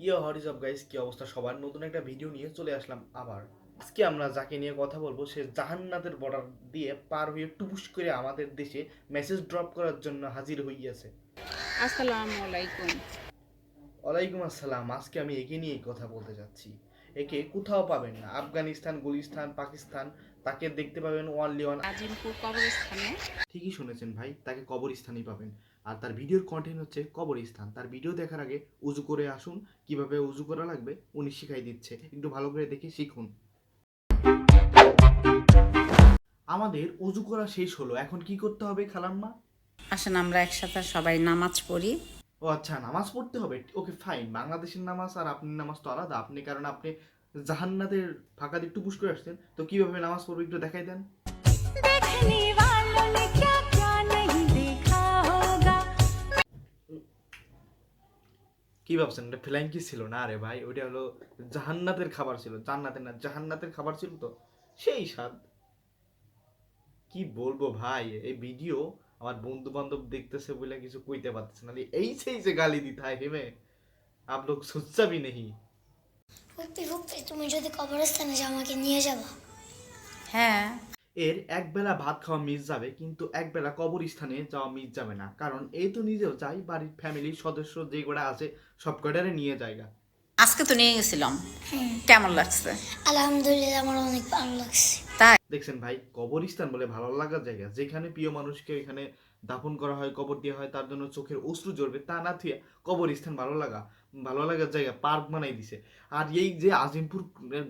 What is up guys, কি অবস্থা সবার? নতুন একটা ভিডিও নিয়ে চলে আসলাম আবার। আজকে আমরা যাকে নিয়ে কথা বলবো সে জাহান্নাতের বর্ডার দিয়ে পার হয়ে টুপুস করে আমাদের দেশে মেসেজ ড্রপ করার জন্য হাজির হইয়াছে। আসসালামু আলাইকুম। ওয়ালাইকুম আসসালাম। আজকে আমি একে নিয়েই কথা বলতে যাচ্ছি। একে কোথাও পাবেন না, আফগানিস্তান, গুলিস্তান, পাকিস্তান। তাকে দেখতে পাবেন ওয়ানলি ওয়ান আজিমপুর কবরস্থানে। ঠিকই শুনেছেন ভাই, তাকে কবরস্থানেই পাবেন। আর তার ভিডিওর কন্টেন্ট হচ্ছে কবরস্থান। তার ভিডিও দেখার আগে উজু করে আসুন, কিভাবে উজু করা লাগবে উনি শিখাই দিচ্ছে, একটু ভালো করে দেখে শিখুন। আমাদের উজু করা শেষ হলো, এখন কি করতে হবে খালাম্মা? আসেন আমরা একসাথে সবাই নামাজ পড়ি। ও আচ্ছা, নামাজ পড়তে হবে। Okay fine. বাংলাদেশের নামাজ আর আপনার নামাজ তো আলাদা। আপনি কারণ আপনি জাহান্নাতের ফাঁকা দিয়ে একটু পুশ করে আসছেন, তো কিভাবে নামাজ পড়বে একটু দেখাই দেন। देखने वालों ने क्या क्या नहीं देखा होगा। কি ভাবছেন এটা ফ্ল্যাঙ্কি ছিল? না রে ভাই, ওইটা হলো জাহান্নাতের খাবার ছিল। জান্নাতের না, জাহান্নাতের খাবার ছিল, তো সেই স্বাদ। কি বলবো ভাই, এই ভিডিও আমার বন্ধু বান্ধব দেখতেছে বলে কিছু কইতে পারতেছে না, এই সেই যে গালি দিতে হয় হেমে। आप लोग सोचा भी नहीं। ফুপি ফুপি তুমি যদি কবরস্থানে যাও আমাকে নিয়ে যাবা? হ্যাঁ, এর একবেলা ভাত খাওয়া মিস যাবে, কিন্তু একবেলা কবরস্থানে যাওয়া মিস যাবে না, কারণ এই তো নিজেও চাই বাড়ির ফ্যামিলির সদস্য যে কটা আছে সব কটারে নিয়ে জায়গা। আজকে তো নিয়ে গেছিলাম। কেমন লাগছে? আলহামদুলিল্লাহ, আমার অনেক ভালো লাগছে। তাই দেখছেন ভাই, কবরস্থান বলে ভালো লাগার জায়গা, যেখানে প্রিয় মানুষকে ওইখানে দাফন করা হয়, কবর দেওয়া হয়, তার জন্য চোখের অশ্রু ঝরবে তা না থুয়ে কবরস্থান ভালো লাগার জায়গা পার্ক বানাই দিছে। আর এই যে আজিমপুর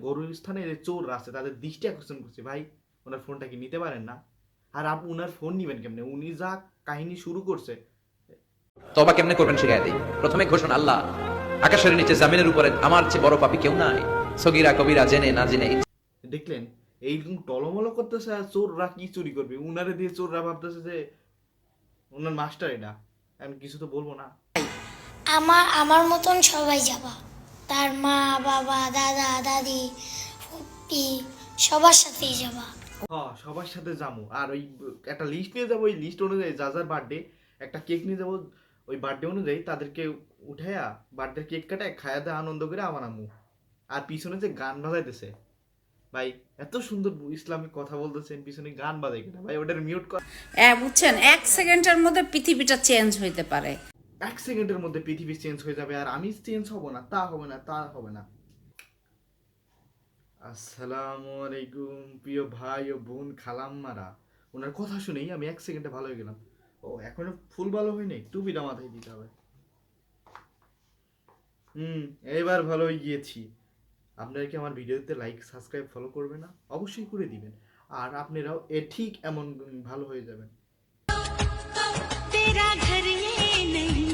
গরুস্থানে যে চোররা আছে তাদের দৃষ্টি আকর্ষণ করছে ভাই। ওনার ফোনটা কি নিতে পারেন না? আর আপনি ওনার ফোন নিবেন কেমনে? উনি যা কাহিনী শুরু করছে। তবা কেমনে করবেন শিখাই দিই। প্রথমে ঘোষণা আল্লাহ, আকাশের নিচে জামিনের উপরে আমার চেয়ে বড় পাপী কেউ নাই। সগীরা কবিরা জেনে না জেনে। দেখলেন এইরকম টলমলো করতেছে, আর চোররা কি চুরি করবে? উনারে দিয়ে চোররা ভাবতেছে যে ওনার মাস্টার এটা। আমি কিছু তো বলবো না। আমার আমার মতন সবাই যাবা, তার মা বাবা দাদা দাদি ফুপি সবার সাথেই যাবা। হ্যাঁ, সবার সাথে যাবো। আর ওই একটা লিস্ট নিয়ে যাবো, ওই লিস্ট অনুযায়ী যা যার বার্থডে, একটা কেক নিয়ে যাবো। ওই বার্থডে অনুযায়ী তাদেরকে উঠাইয়া বার্থডে কেক কাটায় খায়া দেয়, আনন্দ করে আবার আম্মু। আর পিছনে যে গান বাজাইতেছে ভাই, এত সুন্দর ইসলামিক কথা বলতেছেন, পিছনে গান বাজাই কেনা ভাই? ওটার মিউট কর। বুঝছেন, 1 সেকেন্ডের মধ্যে পৃথিবীটা চেঞ্জ হইতে পারে। 1 সেকেন্ডের মধ্যে পৃথিবী চেঞ্জ হয়ে যাবে, আর আমি চেঞ্জ হব না, তা হবে না, তা হবে না। আসসালামু আলাইকুম প্রিয় ভাই ও বোন খালাম্মারা। ওনার কথা শুনেই আমি 1 সেকেন্ডে ভালো হয়ে গেলাম। ও এখনো ফুল ভালো হয়নি, টুপিটা মাথায় দিতে হবে। এবার ভালো হয়ে গিয়েছি। আপনারা কি আমার ভিডিওতে লাইক সাবস্ক্রাইব ফলো করবে না? অবশ্যই করে দিবেন। আর আপনারাও ঠিক এমন ভালো হয়ে যাবেন। तेरा घर ये नहीं